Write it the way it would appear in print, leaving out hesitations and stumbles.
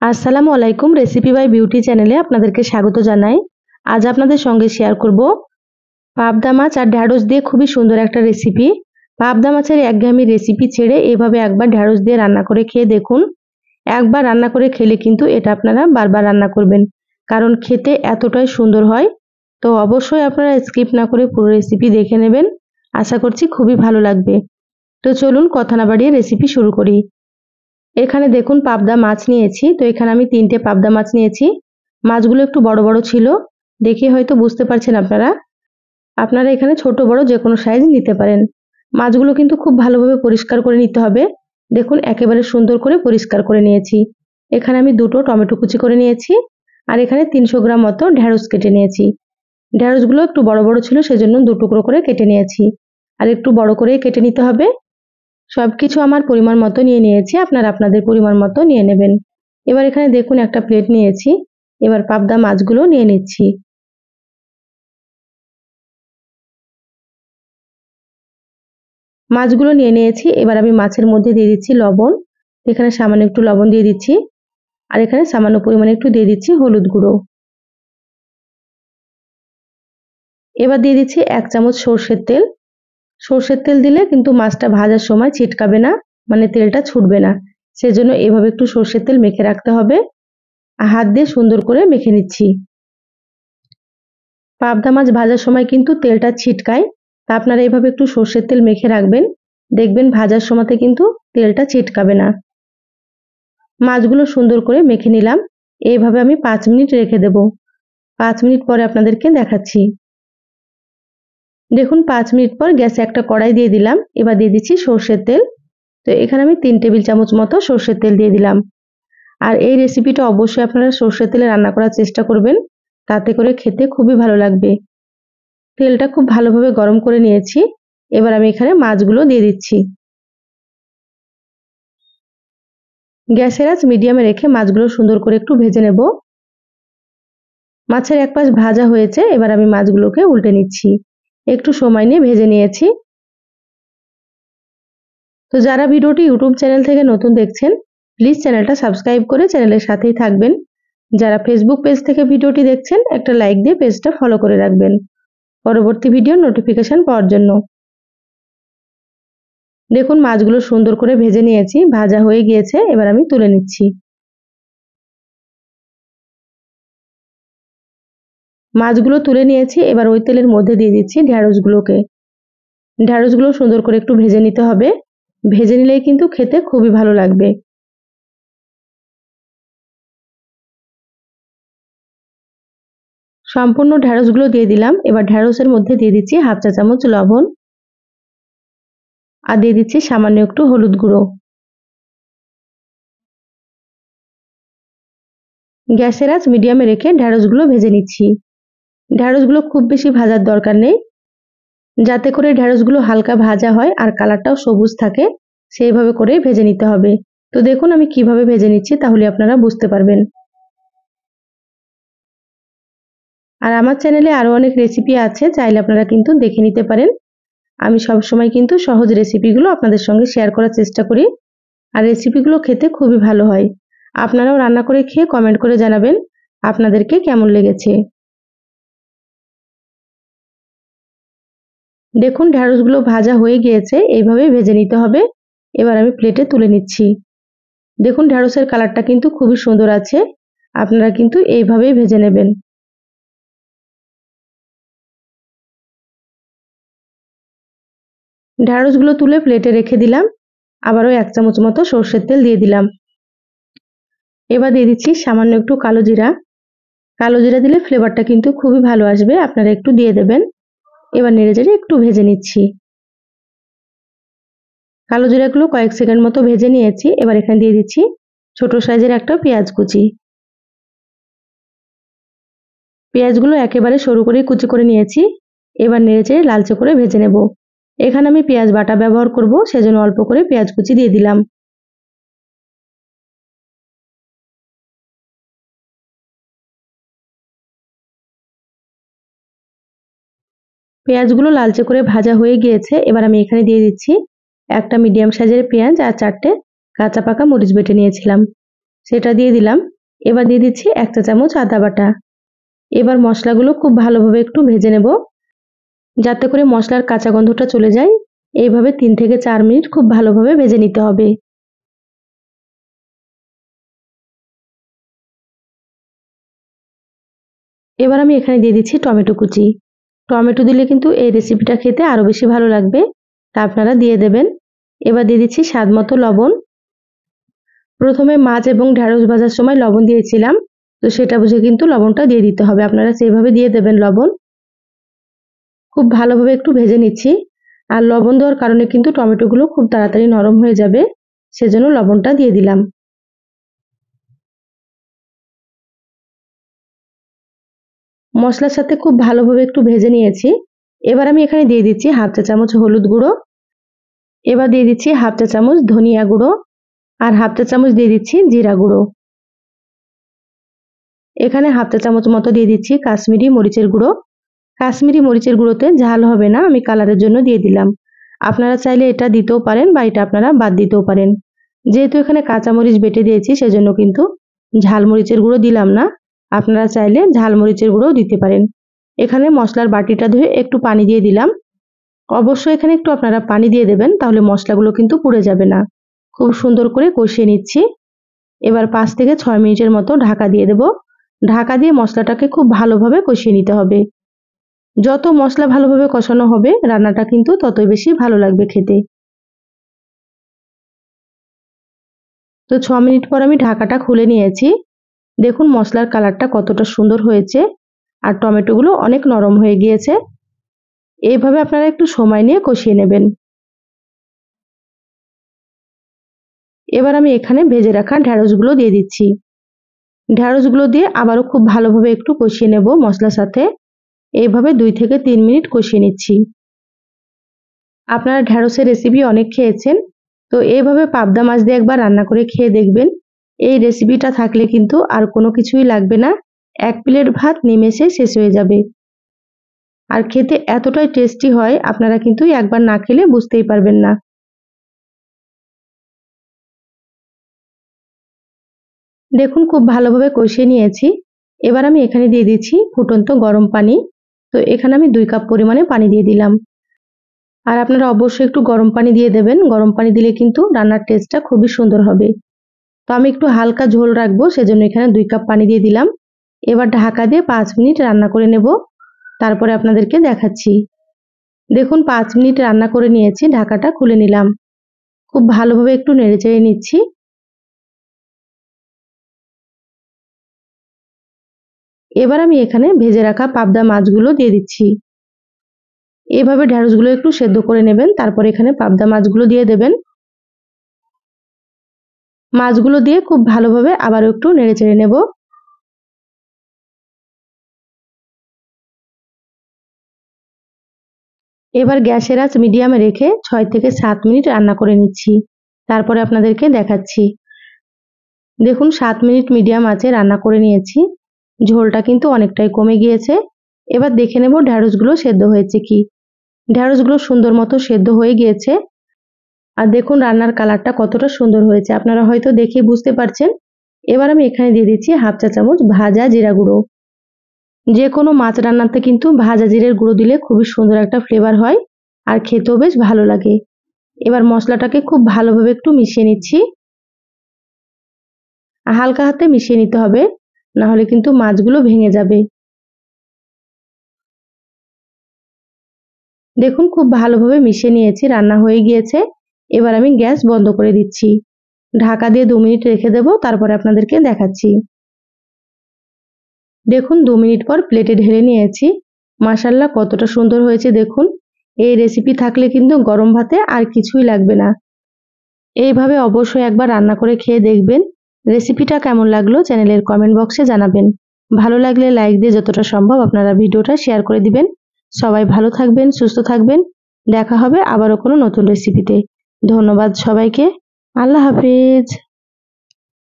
আসসালামু আলাইকুম। Recipe by beauty চ্যানেলে আপনাদেরকে স্বাগত জানাই। আজ আপনাদের সঙ্গে শেয়ার করব পাবদা মাছ আর ঢ্যাঁড়স দিয়ে খুবই সুন্দর একটা রেসিপি। পাবদা মাছের একঘেয়েমি রেসিপি ছেড়ে এভাবে একবার ঢ্যাঁড়স দিয়ে রান্না করে খেয়ে দেখুন। একবার রান্না করে খেলে কিন্তু এটা আপনারা বারবার রান্না করবেন, কারণ খেতে এতটাই সুন্দর হয়। তো অবশ্যই আপনারা স্কিপ না করে পুরো রেসিপি দেখে নেবেন। আশা করছি খুবই ভালো লাগবে। তো চলুন কথা না বাড়িয়ে রেসিপি শুরু করি। এখানে দেখুন পাবদা মাছ নিয়েছি। তো এখানে আমি 3টে পাবদা মাছ নিয়েছি। মাছগুলো একটু বড় বড় ছিল, দেখে হয়তো বুঝতে পারছেন আপনারা। আপনারা এখানে ছোট বড় যে কোনো সাইজ নিতে পারেন। মাছগুলো কিন্তু খুব ভালোভাবে পরিষ্কার করে নিতে হবে। দেখুন একেবারে সুন্দর করে পরিষ্কার করে নিয়েছি। এখানে আমি 2টো টমেটো কুচি করে নিয়েছি, আর এখানে 300 গ্রাম মতো ঢ্যাঁড়স কেটে নিয়েছি। ঢ্যাঁড়সগুলো একটু বড় বড় ছিল, সেজন্য 2 টুকরো করে কেটে নিয়েছি। আর একটু বড় করে কেটে নিতে হবে। সবকিছু আমার পরিমাণ মতো নিয়ে নিয়েছি, আপনারা আপনাদের পরিমাণ মতো নিয়ে নেবেন। এবার এখানে দেখুন একটা প্লেট নিয়েছি। এবার পাবদা মাছগুলো নিয়ে নিচ্ছি। মাছগুলো নিয়ে নিয়েছি। এবার আমি মাছের মধ্যে দিয়ে দিচ্ছি লবণ। এখানে সামান্য একটু লবণ দিয়ে দিচ্ছি, আর এখানে সামান্য পরিমাণে একটু দিয়ে দিচ্ছি হলুদ গুঁড়ো। এবার দিয়ে দিচ্ছি 1 চামচ সর্ষের তেল। সর্ষের তেল দিলে কিন্তু মাছটা ভাজার সময় ছিটকাবে না, মানে তেলটা ছুটবে না। সেজন্য এভাবে একটু সর্ষের তেল মেখে রাখতে হবে। হাত দিয়ে সুন্দর করে মেখে নিচ্ছি। পাবদা মাছ ভাজার সময় কিন্তু তেলটা ছিটকায়, তা আপনারা এইভাবে একটু সর্ষের তেল মেখে রাখবেন। দেখবেন ভাজার সময়তে কিন্তু তেলটা ছিটকাবে না। মাছগুলো সুন্দর করে মেখে নিলাম। এইভাবে আমি 5 মিনিট রেখে দেব। 5 মিনিট পরে আপনাদেরকে দেখাচ্ছি। দেখুন 5 মিনিট পর গ্যাসে একটা কড়াই দিয়ে দিলাম। এবার দিয়ে দিচ্ছি সর্ষের তেল। তো এখানে আমি 3 টেবিল চামচ মতো সর্ষের তেল দিয়ে দিলাম। আর এই রেসিপিটা অবশ্যই আপনারা সর্ষের তেলে রান্না করার চেষ্টা করবেন, তাতে করে খেতে খুবই ভালো লাগবে। তেলটা খুব ভালোভাবে গরম করে নিয়েছি। এবার আমি এখানে মাছগুলো দিয়ে দিচ্ছি। গ্যাসের আঁচ মিডিয়ামে রেখে মাছগুলো সুন্দর করে একটু ভেজে নেব। মাছের এক পাশ ভাজা হয়েছে, এবার আমি মাছগুলোকে উল্টে নিচ্ছি। একটু সময় নিয়ে ভেজে নিয়েছি। তো যারা ভিডিওটি ইউটিউব চ্যানেল থেকে নতুন দেখছেন, প্লিজ চ্যানেলটা সাবস্ক্রাইব করে চ্যানেলের সাথেই থাকবেন। যারা ফেসবুক পেজ থেকে ভিডিওটি দেখছেন, একটা লাইক দিয়ে পেজটা ফলো করে রাখবেন পরবর্তী ভিডিওর নোটিফিকেশন পাওয়ার জন্য। দেখুন মাছগুলো সুন্দর করে ভেজে নিয়েছি, ভাজা হয়ে গিয়েছে। এবার আমি তুলে নিচ্ছি। মাছগুলো তুলে নিয়েছি। এবার ওই তেলের মধ্যে দিয়ে দিচ্ছি ঢ্যাঁড়সগুলোকে। ঢ্যাঁড়সগুলো সুন্দর করে একটু ভেজে নিতে হবে। ভেজে নিলেই কিন্তু খেতে খুবই ভালো লাগবে। সম্পূর্ণ ঢ্যাঁড়সগুলো দিয়ে দিলাম। এবার ঢ্যাঁড়সের মধ্যে দিয়ে দিচ্ছি 1/2 চা চামচ লবণ, আর দিয়ে দিচ্ছি সামান্য একটু হলুদ গুঁড়ো। গ্যাসের আঁচ মিডিয়ামে রেখে ঢ্যাঁড়সগুলো ভেজে নিচ্ছি। ঢ্যাঁড়সগুলো খুব বেশি ভাজার দরকার নেই, যাতে করে ঢ্যাঁড়সগুলো হালকা ভাজা হয় আর কালারটাও সবুজ থাকে, সেইভাবে করেই ভেজে নিতে হবে। তো দেখুন আমি কিভাবে ভেজে নিচ্ছি, তাহলে আপনারা বুঝতে পারবেন। আর আমার চ্যানেলে আরো অনেক রেসিপি আছে, চাইলে আপনারা কিন্তু দেখে নিতে পারেন। আমি সবসময় কিন্তু সহজ রেসিপিগুলো আপনাদের সঙ্গে শেয়ার করার চেষ্টা করি, আর রেসিপিগুলো খেতে খুবই ভালো হয়। আপনারাও রান্না করে খেয়ে কমেন্ট করে জানাবেন আপনাদেরকে কেমন লেগেছে। দেখুন ঢ্যাঁড়সগুলো ভাজা হয়ে গিয়েছে, এইভাবেই ভেজে নিতে হবে। এবার আমি প্লেটে তুলে নিচ্ছি। দেখুন ঢ্যাঁড়সের কালারটা কিন্তু খুবই সুন্দর আছে। আপনারা কিন্তু এইভাবেই ভেজে নেবেন। ঢ্যাঁড়সগুলো তুলে প্লেটে রেখে দিলাম। আবারও 1 চামচ মতো সর্ষের তেল দিয়ে দিলাম। এবার দিয়ে দিচ্ছি সামান্য একটু কালো জিরা। কালো জিরা দিলে ফ্লেভারটা কিন্তু খুবই ভালো আসবে, আপনারা একটু দিয়ে দেবেন। এবার নেড়েচেড়ে একটু ভেজে নিচ্ছি। কালো জিরাগুলো কয়েক সেকেন্ড মতো ভেজে নিয়েছি। এবার এখানে দিয়ে দিচ্ছি ছোট সাইজের একটা পেঁয়াজ কুচি। পেঁয়াজগুলো একেবারে সরু করে কুচি করে নিয়েছি। এবার নেড়েচেড়ে লালচে করে ভেজে নেব। এখানে আমি পেঁয়াজ বাটা ব্যবহার করব, সেজন্য অল্প করে পেঁয়াজ কুচি দিয়ে দিলাম। পেঁয়াজগুলো লালচে করে ভাজা হয়ে গিয়েছে। এবার আমি এখানে দিয়ে দিচ্ছি একটা মিডিয়াম সাইজের পেঁয়াজ আর 4টে কাঁচা পাকা মরিচ বেটে নিয়েছিলাম, সেটা দিয়ে দিলাম। এবার দিয়ে দিচ্ছি 1 চা চামচ আদা বাটা। এবার মশলাগুলো খুব ভালোভাবে একটু ভেজে নেব, যাতে করে মশলার কাঁচা গন্ধটা চলে যায়। এইভাবে 3 থেকে 4 মিনিট খুব ভালোভাবে ভেজে নিতে হবে। এবার আমি এখানে দিয়ে দিচ্ছি টমেটো কুচি। টমেটো দিলে কিন্তু এই রেসিপিটা খেতে আরো বেশি ভালো লাগবে, তা আপনারা দিয়ে দেবেন। এবার দিয়ে দিচ্ছি স্বাদ মতো লবণ। প্রথমে মাছ এবং ঢেঁড়স ভাজার সময় লবণ দিয়েছিলাম, তো সেটা বুঝে কিন্তু লবণটা দিয়ে দিতে হবে। আপনারা সেইভাবে দিয়ে দেবেন লবণ। খুব ভালোভাবে একটু ভেজে নিচ্ছি। আর লবণ দেওয়ার কারণে কিন্তু টমেটোগুলো খুব তাড়াতাড়ি নরম হয়ে যাবে, সেজন্য লবণটা দিয়ে দিলাম। মশলার সাথে খুব ভালোভাবে একটু ভেজে নিয়েছি। এবার আমি এখানে দিয়ে দিচ্ছি 1/2 চা চামচ হলুদ গুঁড়ো। এবার দিয়ে দিচ্ছি 1/2 চা চামচ ধনিয়া গুঁড়ো আর 1/2 চা চামচ দিয়ে দিচ্ছি জিরা গুঁড়ো। এখানে 1/2 চা চামচ মতো দিয়ে দিচ্ছি কাশ্মীরি মরিচের গুঁড়ো। কাশ্মীরি মরিচের গুঁড়োতে ঝাল হবে না, আমি কালারের জন্য দিয়ে দিলাম। আপনারা চাইলে এটা দিতেও পারেন বা এটা আপনারা বাদ দিতেও পারেন। যেহেতু এখানে কাঁচামরিচ বেটে দিয়েছি, সেজন্য কিন্তু ঝাল মরিচের গুঁড়ো দিলাম না। আপনারা চাইলে ঝাল মরিচের গুঁড়োও দিতে পারেন। এখানে মশলার বাটিটা ধুয়ে একটু পানি দিয়ে দিলাম। অবশ্যই এখানে একটু আপনারা পানি দিয়ে দেবেন, তাহলে মশলাগুলো কিন্তু পুড়ে যাবে না। খুব সুন্দর করে কষিয়ে নিচ্ছি। এবার 5 থেকে 6 মিনিটের মতো ঢাকা দিয়ে দেব। ঢাকা দিয়ে মশলাটাকে খুব ভালোভাবে কষিয়ে নিতে হবে। যত মশলা ভালোভাবে কষানো হবে, রান্নাটা কিন্তু ততই বেশি ভালো লাগবে খেতে। তো 6 মিনিট পর আমি ঢাকাটা খুলে নিয়েছি। দেখুন মশলার কালারটা কতটা সুন্দর হয়েছে আর টমেটোগুলো অনেক নরম হয়ে গিয়েছে। এইভাবে আপনারা একটু সময় নিয়ে কষিয়ে নেবেন। এবার আমি এখানে ভেজে রাখা ঢেঁড়সগুলো দিয়ে দিচ্ছি। ঢেঁড়সগুলো দিয়ে আবারও খুব ভালোভাবে একটু কষিয়ে নেব মশলার সাথে। এইভাবে 2 থেকে 3 মিনিট কষিয়ে নিচ্ছি। আপনারা ঢেঁড়সের রেসিপি অনেক খেয়েছেন, তো এইভাবে পাবদা মাছ দিয়ে একবার রান্না করে খেয়ে দেখবেন। এই রেসিপিটা থাকলে কিন্তু আর কোনো কিছুই লাগবে না। 1 প্লেট ভাত নিমেষে শেষ হয়ে যাবে। আর খেতে এতটাই টেস্টি হয়, আপনারা কিন্তু একবার না খেলে বুঝতেই পারবেন না। দেখুন খুব ভালোভাবে কষিয়ে নিয়েছি। এবার আমি এখানে দিয়ে দিচ্ছি ফুটন্ত গরম পানি। তো এখানে আমি 2 কাপ পরিমাণে পানি দিয়ে দিলাম। আর আপনারা অবশ্যই একটু গরম পানি দিয়ে দেবেন। গরম পানি দিলে কিন্তু রান্নার টেস্টটা খুবই সুন্দর হবে। তো আমি একটু হালকা ঝোল রাখবো, সেজন্য এখানে 2 কাপ পানি দিয়ে দিলাম। এবার ঢাকা দিয়ে 5 মিনিট রান্না করে নেব। তারপরে আপনাদেরকে দেখাচ্ছি। দেখুন 5 মিনিট রান্না করে নিয়েছি, ঢাকাটা খুলে নিলাম। খুব ভালোভাবে একটু নেড়েচেড়ে নিচ্ছি। এবার আমি এখানে ভেজে রাখা পাবদা মাছগুলো দিয়ে দিচ্ছি। এভাবে ঢেঁড়সগুলো একটু সেদ্ধ করে নেবেন, তারপর এখানে পাবদা মাছগুলো দিয়ে দেবেন। মাছগুলো দিয়ে খুব ভালোভাবে আবারও একটু নেড়েচেড়ে নেব। এবার গ্যাসের আঁচ মিডিয়ামে রেখে 6 থেকে 7 মিনিট রান্না করে নিচ্ছি। তারপরে আপনাদেরকে দেখাচ্ছি। দেখুন 7 মিনিট মিডিয়াম আঁচে রান্না করে নিয়েছি। ঝোলটা কিন্তু অনেকটাই কমে গিয়েছে। এবার দেখে নেব ঢেঁড়সগুলো সেদ্ধ হয়েছে কি। ঢেঁড়সগুলো সুন্দর মতো সেদ্ধ হয়ে গিয়েছে। আর দেখুন রান্নার কালারটা কতটা সুন্দর হয়েছে, আপনারা হয়তো দেখে বুঝতে পারছেন। এবার আমি এখানে দিয়ে দিচ্ছি 1/2 চা চামচ ভাজা জিরা গুঁড়ো। যে কোনো মাছ রান্নাতে কিন্তু ভাজা জিরের গুঁড়ো দিলে খুবই সুন্দর একটা ফ্লেভার হয় আর খেতেও বেশ ভালো লাগে। এবার মশলাটাকে খুব ভালোভাবে একটু মিশিয়ে নিচ্ছি। হালকা হাতে মিশিয়ে নিতে হবে, না হলে কিন্তু মাছগুলো ভেঙে যাবে। দেখুন খুব ভালোভাবে মিশিয়ে নিয়েছি, রান্না হয়ে গিয়েছে। এবার আমি গ্যাস বন্ধ করে দিচ্ছি। ঢাকা দিয়ে 2 মিনিট রেখে দেব, তারপরে আপনাদেরকে দেখাচ্ছি। দেখুন 2 মিনিট পর প্লেটে ঢেলে নিয়েছি। মাশাআল্লাহ কতটা সুন্দর হয়েছে দেখুন। এই রেসিপি থাকলে কিন্তু গরম ভাতে আর কিছুই লাগবে না। এইভাবে অবশ্যই একবার রান্না করে খেয়ে দেখবেন। রেসিপিটা কেমন লাগলো চ্যানেলের কমেন্ট বক্সে জানাবেন। ভালো লাগলে লাইক দিয়ে যতটা সম্ভব আপনারা ভিডিওটা শেয়ার করে দিবেন। সবাই ভালো থাকবেন, সুস্থ থাকবেন। দেখা হবে আবারও কোনো নতুন রেসিপিতে। ধন্যবাদ সবাইকে। আল্লাহ হাফেজ।